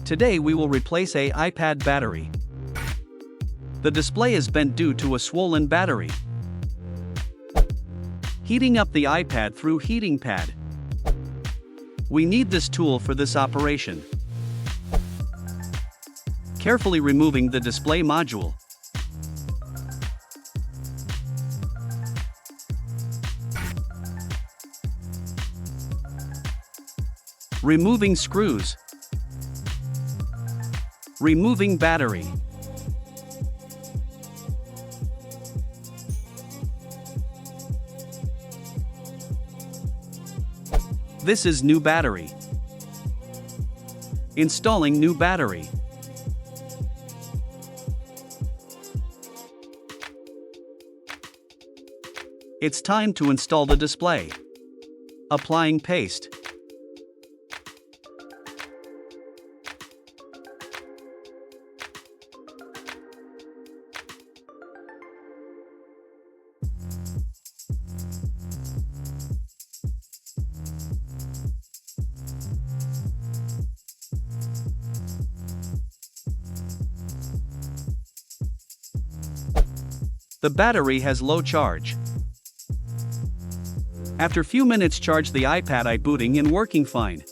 Today we will replace a iPad battery. The display is bent due to a swollen battery. Heating up the iPad through heating pad. We need this tool for this operation. Carefully removing the display module. Removing screws. Removing battery. This is new battery. Installing new battery. It's time to install the display. Applying paste. The battery has low charge. After few minutes charge the iPad booting and working fine.